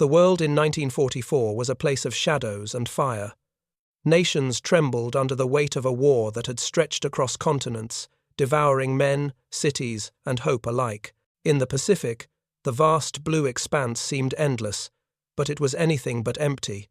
The world in 1944 was a place of shadows and fire. Nations trembled under the weight of a war that had stretched across continents, devouring men, cities, and hope alike. In the Pacific, the vast blue expanse seemed endless, but it was anything but empty.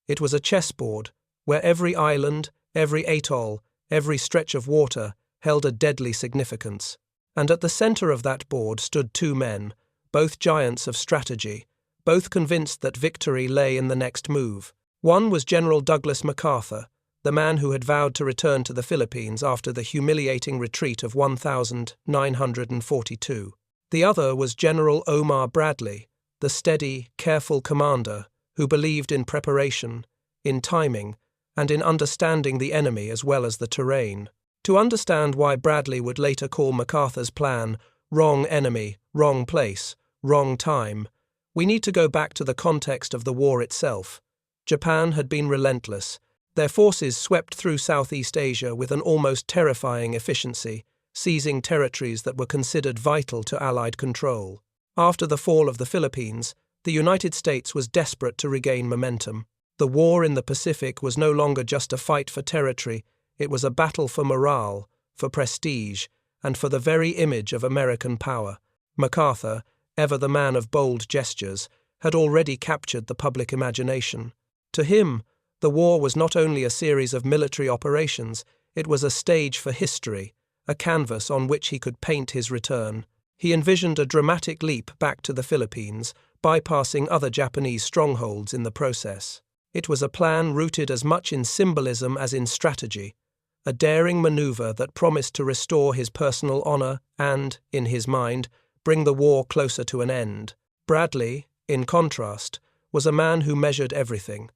It was a chessboard, where every island, every atoll, every stretch of water held a deadly significance. And at the center of that board stood two men, both giants of strategy, both convinced that victory lay in the next move. One was General Douglas MacArthur, the man who had vowed to return to the Philippines after the humiliating retreat of 1942. The other was General Omar Bradley, the steady, careful commander who believed in preparation, in timing, and in understanding the enemy as well as the terrain. To understand why Bradley would later call MacArthur's plan "wrong enemy, wrong place, wrong time," we need to go back to the context of the war itself. Japan had been relentless. Their forces swept through Southeast Asia with an almost terrifying efficiency, seizing territories that were considered vital to Allied control. After the fall of the Philippines, the United States was desperate to regain momentum. The war in the Pacific was no longer just a fight for territory, it was a battle for morale, for prestige, and for the very image of American power. MacArthur, ever the man of bold gestures, had already captured the public imagination. To him, the war was not only a series of military operations, it was a stage for history, a canvas on which he could paint his return. He envisioned a dramatic leap back to the Philippines, bypassing other Japanese strongholds in the process. It was a plan rooted as much in symbolism as in strategy, a daring maneuver that promised to restore his personal honor and, in his mind, bring the war closer to an end. Bradley, in contrast, was a man who measured everything.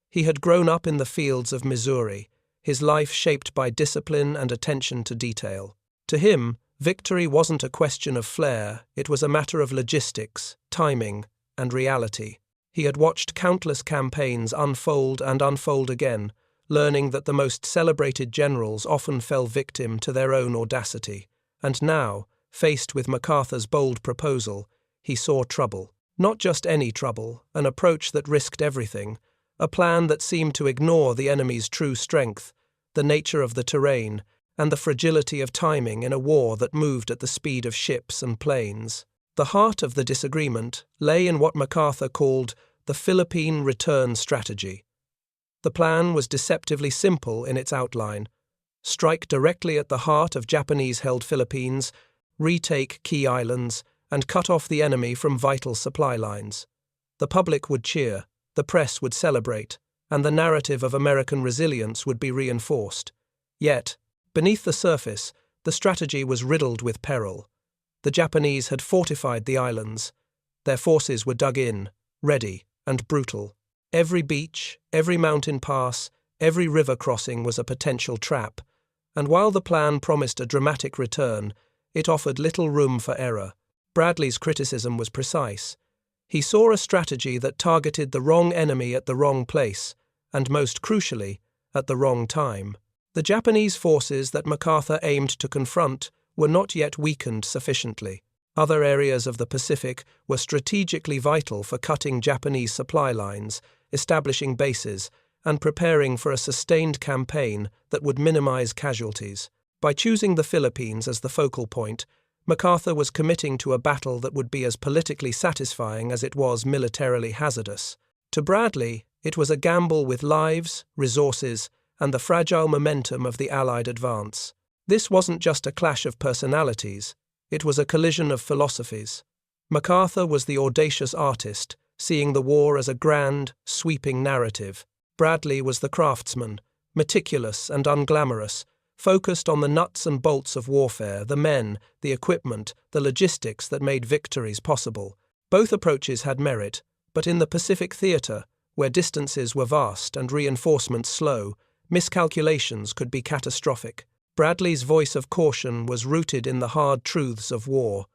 He had grown up in the fields of Missouri, his life shaped by discipline and attention to detail. To him, victory wasn't a question of flair, it was a matter of logistics, timing, and reality. He had watched countless campaigns unfold and unfold again, learning that the most celebrated generals often fell victim to their own audacity. And now, faced with MacArthur's bold proposal, he saw trouble. Not just any trouble, an approach that risked everything, a plan that seemed to ignore the enemy's true strength, the nature of the terrain, and the fragility of timing in a war that moved at the speed of ships and planes. The heart of the disagreement lay in what MacArthur called the Philippine return strategy. The plan was deceptively simple in its outline: strike directly at the heart of Japanese-held Philippines, retake key islands, and cut off the enemy from vital supply lines. The public would cheer, the press would celebrate, and the narrative of American resilience would be reinforced. Yet, beneath the surface, the strategy was riddled with peril. The Japanese had fortified the islands. Their forces were dug in, ready, and brutal. Every beach, every mountain pass, every river crossing was a potential trap, and while the plan promised a dramatic return, it offered little room for error. Bradley's criticism was precise. He saw a strategy that targeted the wrong enemy at the wrong place, and most crucially, at the wrong time. The Japanese forces that MacArthur aimed to confront were not yet weakened sufficiently. Other areas of the Pacific were strategically vital for cutting Japanese supply lines, establishing bases, and preparing for a sustained campaign that would minimize casualties. By choosing the Philippines as the focal point, MacArthur was committing to a battle that would be as politically satisfying as it was militarily hazardous. To Bradley, it was a gamble with lives, resources, and the fragile momentum of the Allied advance. This wasn't just a clash of personalities, it was a collision of philosophies. MacArthur was the audacious artist, seeing the war as a grand, sweeping narrative. Bradley was the craftsman, meticulous and unglamorous, focused on the nuts and bolts of warfare, the men, the equipment, the logistics that made victories possible. Both approaches had merit, but in the Pacific theater, where distances were vast and reinforcements slow, miscalculations could be catastrophic. Bradley's voice of caution was rooted in the hard truths of war,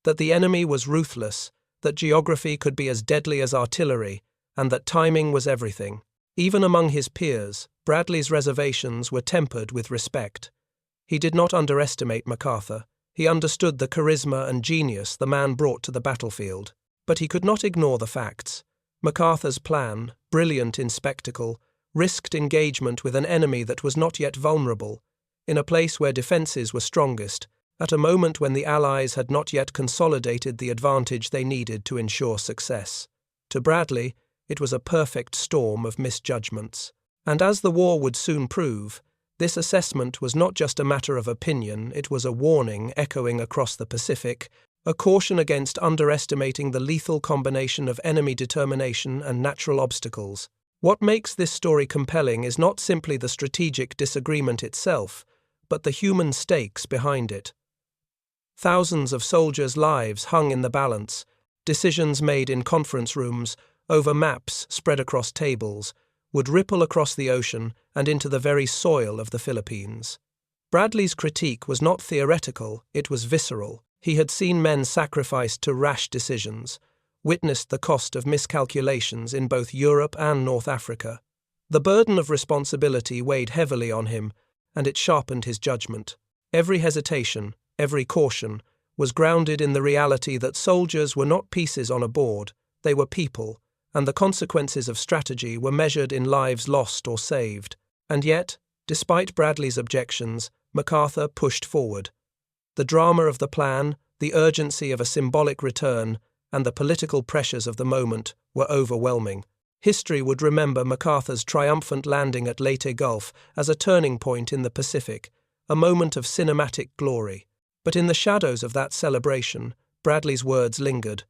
that the enemy was ruthless, that geography could be as deadly as artillery, and that timing was everything. Even among his peers, Bradley's reservations were tempered with respect. He did not underestimate MacArthur. He understood the charisma and genius the man brought to the battlefield. But he could not ignore the facts. MacArthur's plan, brilliant in spectacle, risked engagement with an enemy that was not yet vulnerable, in a place where defences were strongest, at a moment when the Allies had not yet consolidated the advantage they needed to ensure success. To Bradley, it was a perfect storm of misjudgments. And as the war would soon prove, this assessment was not just a matter of opinion, it was a warning echoing across the Pacific, a caution against underestimating the lethal combination of enemy determination and natural obstacles. What makes this story compelling is not simply the strategic disagreement itself, but the human stakes behind it. Thousands of soldiers' lives hung in the balance, decisions made in conference rooms, over maps spread across tables, would ripple across the ocean and into the very soil of the Philippines. Bradley's critique was not theoretical, it was visceral. He had seen men sacrificed to rash decisions, witnessed the cost of miscalculations in both Europe and North Africa. The burden of responsibility weighed heavily on him, and it sharpened his judgment. Every hesitation, every caution, was grounded in the reality that soldiers were not pieces on a board, they were people, and the consequences of strategy were measured in lives lost or saved. And yet, despite Bradley's objections, MacArthur pushed forward. The drama of the plan, the urgency of a symbolic return, and the political pressures of the moment were overwhelming. History would remember MacArthur's triumphant landing at Leyte Gulf as a turning point in the Pacific, a moment of cinematic glory. But in the shadows of that celebration, Bradley's words lingered.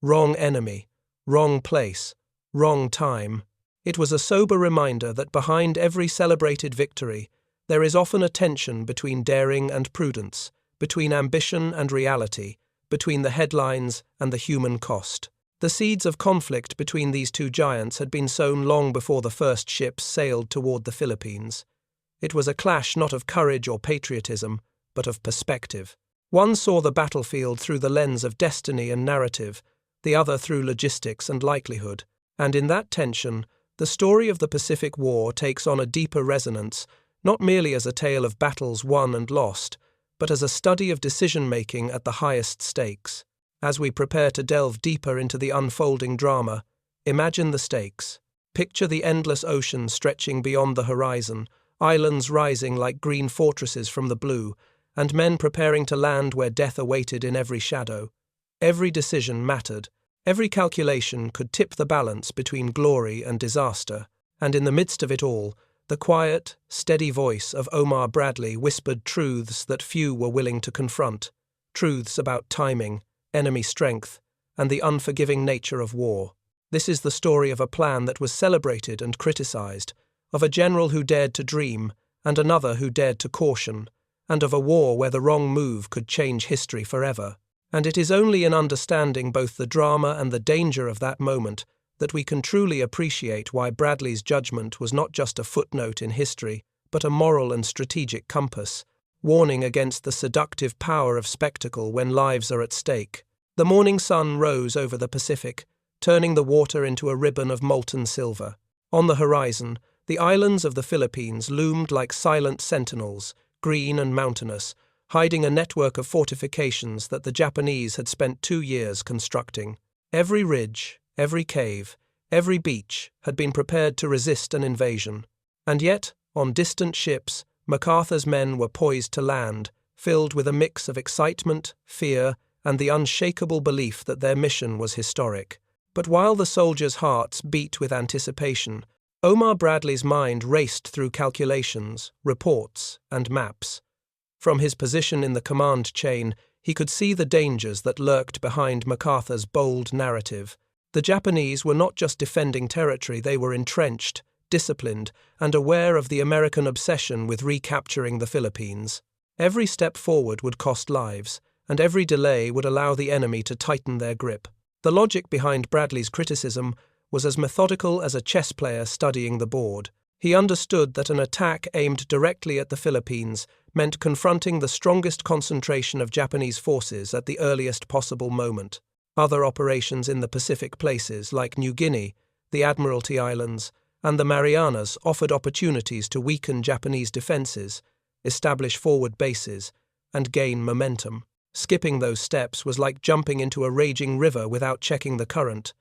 Wrong enemy, wrong place, wrong time. It was a sober reminder that behind every celebrated victory, there is often a tension between daring and prudence, between ambition and reality, between the headlines and the human cost. The seeds of conflict between these two giants had been sown long before the first ships sailed toward the Philippines. It was a clash not of courage or patriotism, but of perspective. One saw the battlefield through the lens of destiny and narrative, the other through logistics and likelihood. And in that tension, the story of the Pacific War takes on a deeper resonance, not merely as a tale of battles won and lost, but as a study of decision-making at the highest stakes. As we prepare to delve deeper into the unfolding drama, imagine the stakes. Picture the endless ocean stretching beyond the horizon, islands rising like green fortresses from the blue, and men preparing to land where death awaited in every shadow. Every decision mattered. Every calculation could tip the balance between glory and disaster. And in the midst of it all, the quiet, steady voice of Omar Bradley whispered truths that few were willing to confront. Truths about timing, enemy strength, and the unforgiving nature of war. This is the story of a plan that was celebrated and criticized, of a general who dared to dream, and another who dared to caution, and of a war where the wrong move could change history forever. And it is only in understanding both the drama and the danger of that moment that we can truly appreciate why Bradley's judgment was not just a footnote in history, but a moral and strategic compass, warning against the seductive power of spectacle when lives are at stake. The morning sun rose over the Pacific, turning the water into a ribbon of molten silver. On the horizon, the islands of the Philippines loomed like silent sentinels, green and mountainous, hiding a network of fortifications that the Japanese had spent 2 years constructing. Every ridge, every cave, every beach had been prepared to resist an invasion. And yet, on distant ships, MacArthur's men were poised to land, filled with a mix of excitement, fear, and the unshakable belief that their mission was historic. But while the soldiers' hearts beat with anticipation, Omar Bradley's mind raced through calculations, reports, and maps. From his position in the command chain, he could see the dangers that lurked behind MacArthur's bold narrative. The Japanese were not just defending territory, they were entrenched, disciplined, and aware of the American obsession with recapturing the Philippines. Every step forward would cost lives, and every delay would allow the enemy to tighten their grip. The logic behind Bradley's criticism was as methodical as a chess player studying the board. He understood that an attack aimed directly at the Philippines meant confronting the strongest concentration of Japanese forces at the earliest possible moment. Other operations in the Pacific places, like New Guinea, the Admiralty Islands, and the Marianas, offered opportunities to weaken Japanese defenses, establish forward bases, and gain momentum. Skipping those steps was like jumping into a raging river without checking the current.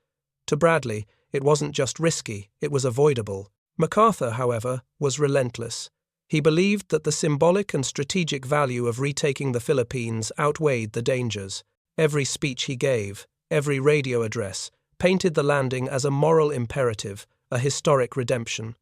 To Bradley, it wasn't just risky, it was avoidable. MacArthur, however, was relentless. He believed that the symbolic and strategic value of retaking the Philippines outweighed the dangers. Every speech he gave, every radio address, painted the landing as a moral imperative, a historic redemption.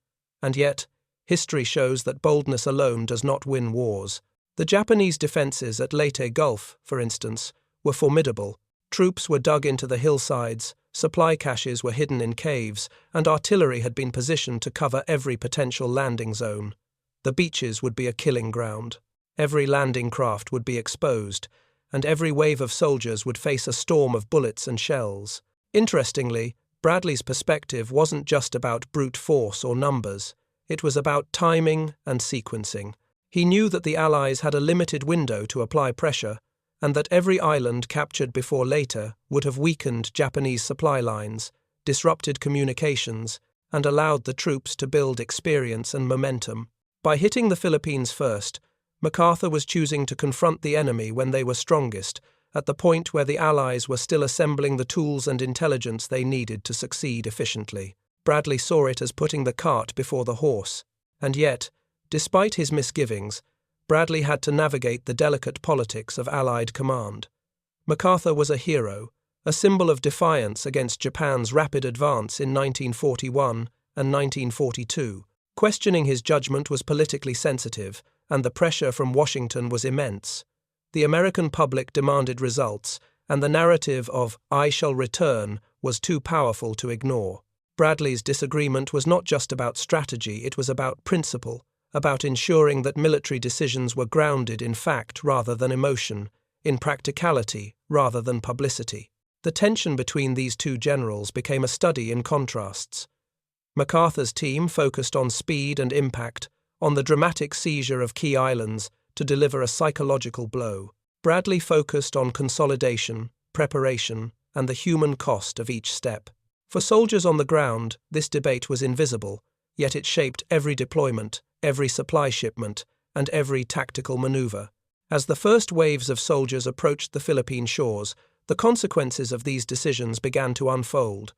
And yet, history shows that boldness alone does not win wars. The Japanese defenses at Leyte Gulf, for instance, were formidable. Troops were dug into the hillsides, supply caches were hidden in caves, and artillery had been positioned to cover every potential landing zone. The beaches would be a killing ground. Every landing craft would be exposed, and every wave of soldiers would face a storm of bullets and shells. Interestingly, Bradley's perspective wasn't just about brute force or numbers. It was about timing and sequencing. He knew that the Allies had a limited window to apply pressure, and that every island captured before Leyte would have weakened Japanese supply lines, disrupted communications, and allowed the troops to build experience and momentum. By hitting the Philippines first, MacArthur was choosing to confront the enemy when they were strongest, at the point where the Allies were still assembling the tools and intelligence they needed to succeed efficiently. Bradley saw it as putting the cart before the horse. And yet, despite his misgivings, Bradley had to navigate the delicate politics of Allied command. MacArthur was a hero, a symbol of defiance against Japan's rapid advance in 1941 and 1942. Questioning his judgment was politically sensitive, and the pressure from Washington was immense. The American public demanded results, and the narrative of "I shall return" was too powerful to ignore. Bradley's disagreement was not just about strategy, it was about principle, about ensuring that military decisions were grounded in fact rather than emotion, in practicality rather than publicity. The tension between these two generals became a study in contrasts. MacArthur's team focused on speed and impact, on the dramatic seizure of key islands to deliver a psychological blow. Bradley focused on consolidation, preparation, and the human cost of each step. For soldiers on the ground, this debate was invisible, yet it shaped every deployment, every supply shipment, and every tactical maneuver. As the first waves of soldiers approached the Philippine shores, the consequences of these decisions began to unfold.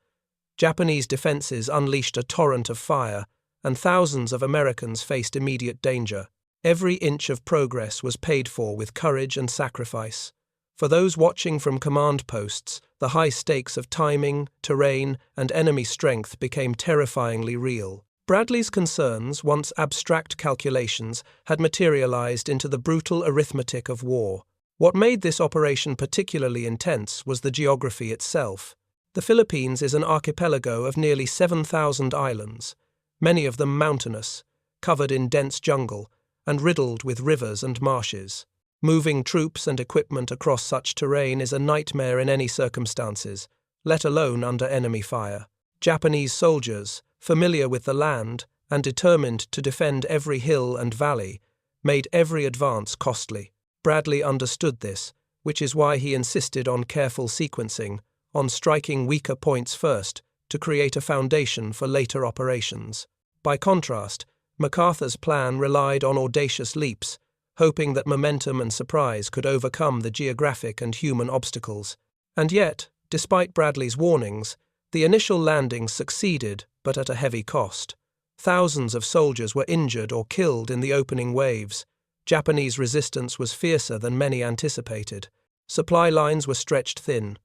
Japanese defenses unleashed a torrent of fire, and thousands of Americans faced immediate danger. Every inch of progress was paid for with courage and sacrifice. For those watching from command posts, the high stakes of timing, terrain, and enemy strength became terrifyingly real. Bradley's concerns, once abstract calculations, had materialized into the brutal arithmetic of war. What made this operation particularly intense was the geography itself. The Philippines is an archipelago of nearly 7,000 islands, many of them mountainous, covered in dense jungle, and riddled with rivers and marshes. Moving troops and equipment across such terrain is a nightmare in any circumstances, let alone under enemy fire. Japanese soldiers, familiar with the land and determined to defend every hill and valley, made every advance costly. Bradley understood this, which is why he insisted on careful sequencing, on striking weaker points first to create a foundation for later operations. By contrast, MacArthur's plan relied on audacious leaps, hoping that momentum and surprise could overcome the geographic and human obstacles. And yet, despite Bradley's warnings, the initial landings succeeded, but at a heavy cost. Thousands of soldiers were injured or killed in the opening waves. Japanese resistance was fiercer than many anticipated. Supply lines were stretched thin.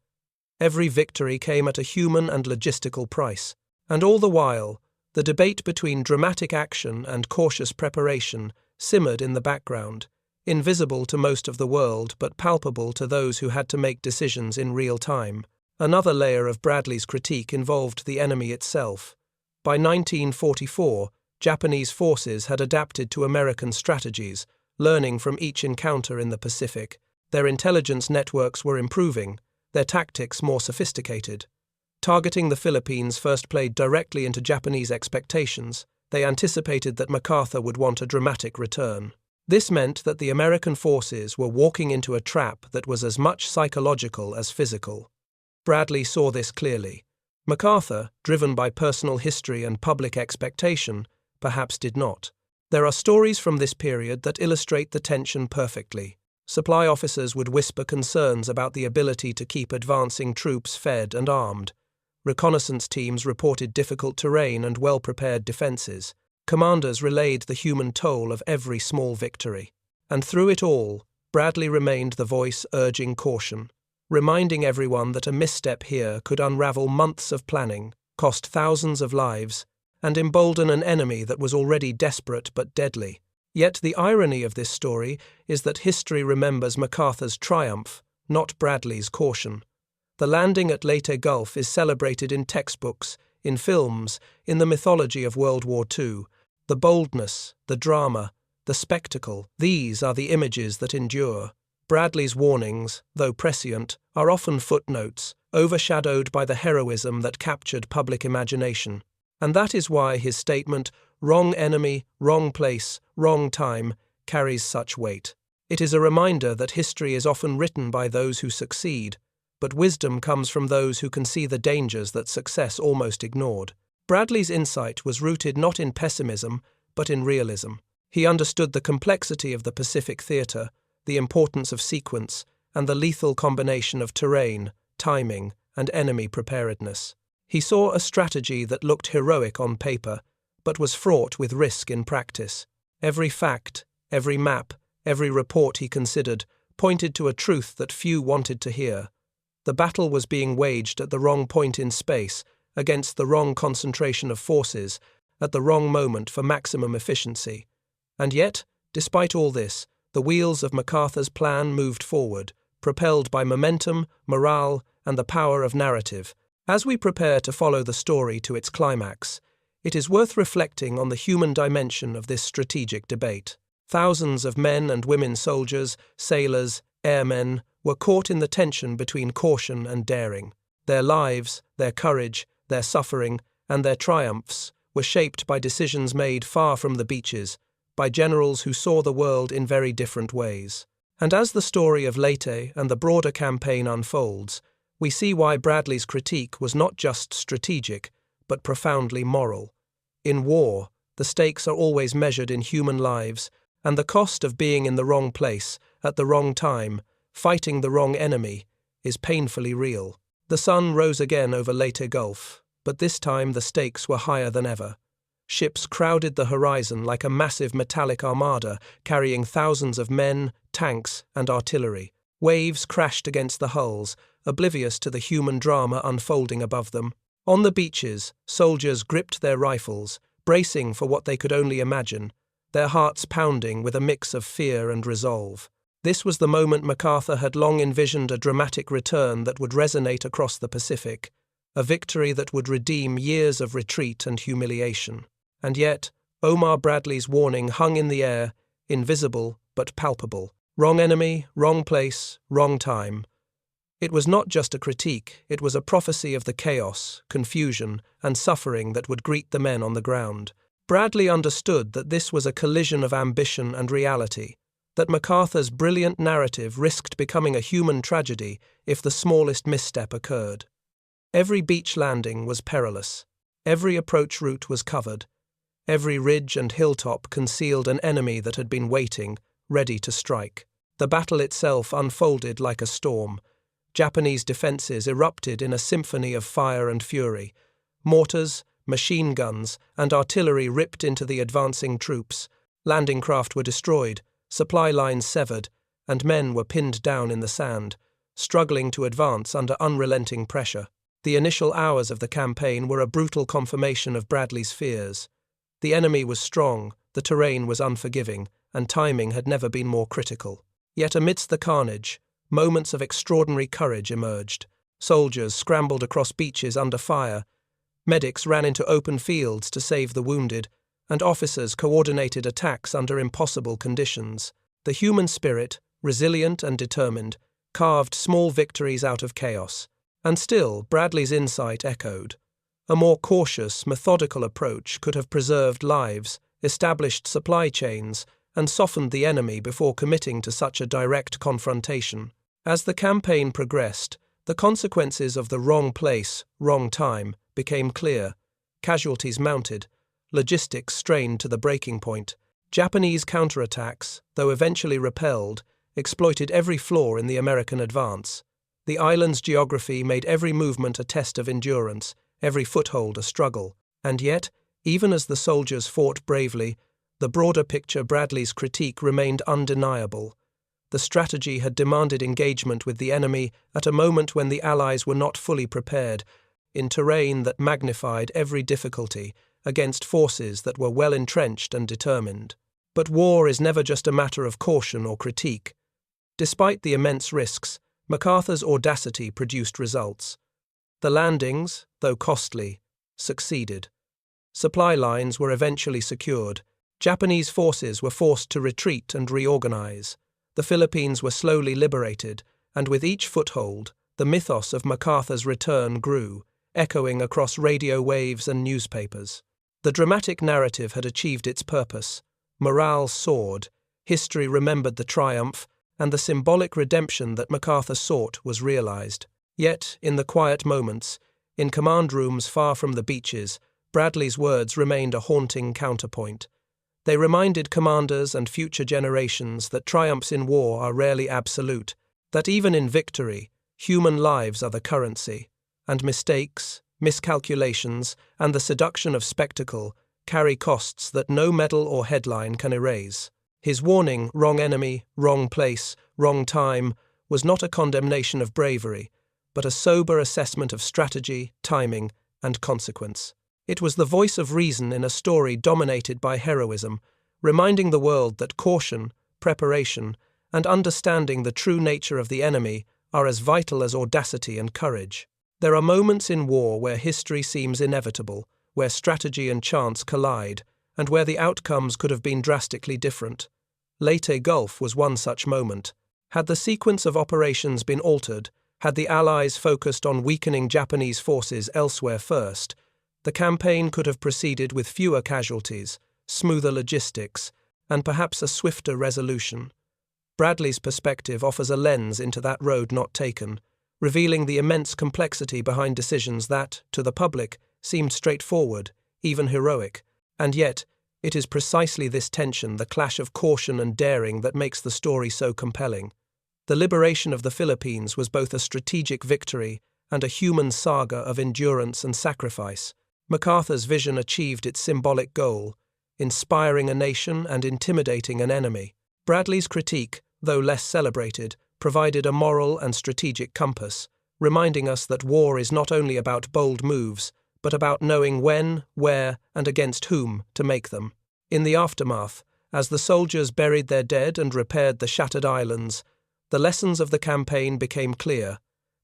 Every victory came at a human and logistical price. And all the while, the debate between dramatic action and cautious preparation simmered in the background, invisible to most of the world but palpable to those who had to make decisions in real time. Another layer of Bradley's critique involved the enemy itself. By 1944, Japanese forces had adapted to American strategies, learning from each encounter in the Pacific. Their intelligence networks were improving, their tactics more sophisticated. Targeting the Philippines first played directly into Japanese expectations. They anticipated that MacArthur would want a dramatic return. This meant that the American forces were walking into a trap that was as much psychological as physical. Bradley saw this clearly. MacArthur, driven by personal history and public expectation, perhaps did not. There are stories from this period that illustrate the tension perfectly. Supply officers would whisper concerns about the ability to keep advancing troops fed and armed, Reconnaissance teams reported difficult terrain and well-prepared defenses. Commanders relayed the human toll of every small victory. And through it all, Bradley remained the voice urging caution, reminding everyone that a misstep here could unravel months of planning, cost thousands of lives, and embolden an enemy that was already desperate but deadly. Yet the irony of this story is that history remembers MacArthur's triumph, not Bradley's caution. The landing at Leyte Gulf is celebrated in textbooks, in films, in the mythology of World War II. The boldness, the drama, the spectacle, these are the images that endure. Bradley's warnings, though prescient, are often footnotes, overshadowed by the heroism that captured public imagination. And that is why his statement, "Wrong enemy, wrong place, wrong time," carries such weight. It is a reminder that history is often written by those who succeed, but wisdom comes from those who can see the dangers that success almost ignored. Bradley's insight was rooted not in pessimism, but in realism. He understood the complexity of the Pacific theater, the importance of sequence, and the lethal combination of terrain, timing, and enemy preparedness. He saw a strategy that looked heroic on paper, but was fraught with risk in practice. Every fact, every map, every report he considered pointed to a truth that few wanted to hear. The battle was being waged at the wrong point in space, against the wrong concentration of forces, at the wrong moment for maximum efficiency. And yet, despite all this, the wheels of MacArthur's plan moved forward, propelled by momentum, morale, and the power of narrative. As we prepare to follow the story to its climax, it is worth reflecting on the human dimension of this strategic debate. Thousands of men and women soldiers, sailors, airmen, were caught in the tension between caution and daring. Their lives, their courage, their suffering, and their triumphs were shaped by decisions made far from the beaches, by generals who saw the world in very different ways. And as the story of Leyte and the broader campaign unfolds, we see why Bradley's critique was not just strategic, but profoundly moral. In war, the stakes are always measured in human lives, and the cost of being in the wrong place, at the wrong time, fighting the wrong enemy, is painfully real. The sun rose again over Leyte Gulf, but this time the stakes were higher than ever. Ships crowded the horizon like a massive metallic armada carrying thousands of men, tanks, and artillery. Waves crashed against the hulls, oblivious to the human drama unfolding above them. On the beaches, soldiers gripped their rifles, bracing for what they could only imagine, their hearts pounding with a mix of fear and resolve. This was the moment MacArthur had long envisioned, a dramatic return that would resonate across the Pacific, a victory that would redeem years of retreat and humiliation. And yet, Omar Bradley's warning hung in the air, invisible but palpable. Wrong enemy, wrong place, wrong time. It was not just a critique, it was a prophecy of the chaos, confusion, and suffering that would greet the men on the ground. Bradley understood that this was a collision of ambition and reality, that MacArthur's brilliant narrative risked becoming a human tragedy if the smallest misstep occurred. Every beach landing was perilous. Every approach route was covered. Every ridge and hilltop concealed an enemy that had been waiting, ready to strike. The battle itself unfolded like a storm. Japanese defenses erupted in a symphony of fire and fury. Mortars, machine guns, and artillery ripped into the advancing troops. Landing craft were destroyed, supply lines severed, and men were pinned down in the sand, struggling to advance under unrelenting pressure. The initial hours of the campaign were a brutal confirmation of Bradley's fears. The enemy was strong, the terrain was unforgiving, and timing had never been more critical. Yet amidst the carnage, moments of extraordinary courage emerged. Soldiers scrambled across beaches under fire, medics ran into open fields to save the wounded, and officers coordinated attacks under impossible conditions. The human spirit, resilient and determined, carved small victories out of chaos. And still, Bradley's insight echoed. A more cautious, methodical approach could have preserved lives, established supply chains, and softened the enemy before committing to such a direct confrontation. As the campaign progressed, the consequences of the wrong place, wrong time became clear. Casualties mounted, logistics strained to the breaking point. Japanese counterattacks, though eventually repelled, exploited every flaw in the American advance. The island's geography made every movement a test of endurance, every foothold a struggle. And yet, even as the soldiers fought bravely, the broader picture, Bradley's critique, remained undeniable. The strategy had demanded engagement with the enemy at a moment when the Allies were not fully prepared, in terrain that magnified every difficulty, against forces that were well entrenched and determined. But war is never just a matter of caution or critique. Despite the immense risks, MacArthur's audacity produced results. The landings, though costly, succeeded. Supply lines were eventually secured. Japanese forces were forced to retreat and reorganize. The Philippines were slowly liberated, and with each foothold, the mythos of MacArthur's return grew, echoing across radio waves and newspapers. The dramatic narrative had achieved its purpose. Morale soared, history remembered the triumph, and the symbolic redemption that MacArthur sought was realized. Yet, in the quiet moments, in command rooms far from the beaches, Bradley's words remained a haunting counterpoint. They reminded commanders and future generations that triumphs in war are rarely absolute, that even in victory, human lives are the currency, and mistakes, miscalculations, and the seduction of spectacle carry costs that no medal or headline can erase. His warning, "Wrong enemy, wrong place, wrong time," was not a condemnation of bravery, but a sober assessment of strategy, timing, and consequence. It was the voice of reason in a story dominated by heroism, reminding the world that caution, preparation, and understanding the true nature of the enemy are as vital as audacity and courage. There are moments in war where history seems inevitable, where strategy and chance collide, and where the outcomes could have been drastically different. Leyte Gulf was one such moment. Had the sequence of operations been altered, had the Allies focused on weakening Japanese forces elsewhere first, the campaign could have proceeded with fewer casualties, smoother logistics, and perhaps a swifter resolution. Bradley's perspective offers a lens into that road not taken, revealing the immense complexity behind decisions that, to the public, seemed straightforward, even heroic. And yet, it is precisely this tension, the clash of caution and daring, that makes the story so compelling. The liberation of the Philippines was both a strategic victory and a human saga of endurance and sacrifice. MacArthur's vision achieved its symbolic goal, inspiring a nation and intimidating an enemy. Bradley's critique, though less celebrated, provided a moral and strategic compass, reminding us that war is not only about bold moves, but about knowing when, where, and against whom to make them. In the aftermath, as the soldiers buried their dead and repaired the shattered islands, the lessons of the campaign became clear.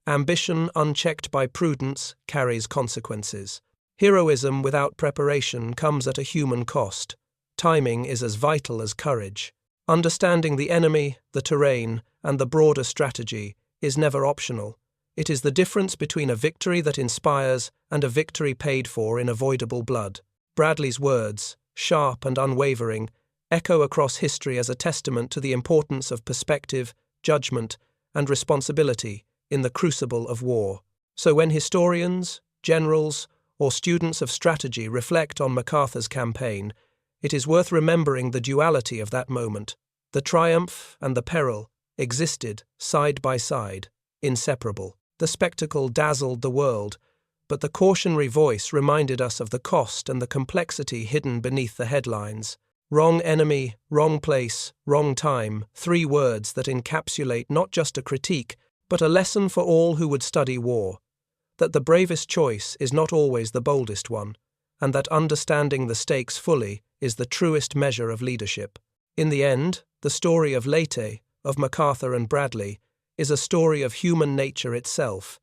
Ambition unchecked by prudence carries consequences. Heroism without preparation comes at a human cost. Timing is as vital as courage. Understanding the enemy, the terrain, and the broader strategy is never optional. It is the difference between a victory that inspires and a victory paid for in avoidable blood. Bradley's words, sharp and unwavering, echo across history as a testament to the importance of perspective, judgment, and responsibility in the crucible of war. So when historians, generals, or students of strategy reflect on MacArthur's campaign, it is worth remembering the duality of that moment. The triumph and the peril existed side by side, inseparable. The spectacle dazzled the world, but the cautionary voice reminded us of the cost and the complexity hidden beneath the headlines. Wrong enemy, wrong place, wrong time, 3 words that encapsulate not just a critique, but a lesson for all who would study war. That the bravest choice is not always the boldest one, and that understanding the stakes fully is the truest measure of leadership. In the end, the story of Leyte, of MacArthur and Bradley, is a story of human nature itself.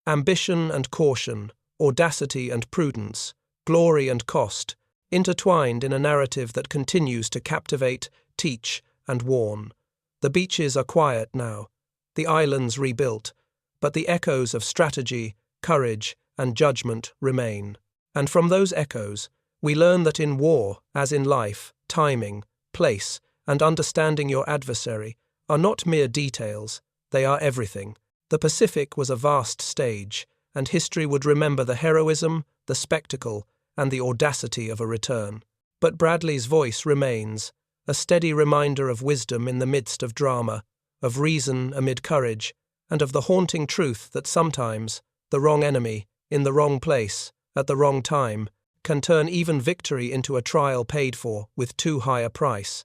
Ambition and caution, audacity and prudence, glory and cost, intertwined in a narrative that continues to captivate, teach, and warn. The beaches are quiet now, the islands rebuilt, but the echoes of strategy, courage, and judgment remain. And from those echoes, we learn that in war, as in life, timing, place, and understanding your adversary are not mere details, they are everything. The Pacific was a vast stage, and history would remember the heroism, the spectacle, and the audacity of a return. But Bradley's voice remains, a steady reminder of wisdom in the midst of drama, of reason amid courage, and of the haunting truth that sometimes the wrong enemy, in the wrong place, at the wrong time, can turn even victory into a trial paid for with too high a price.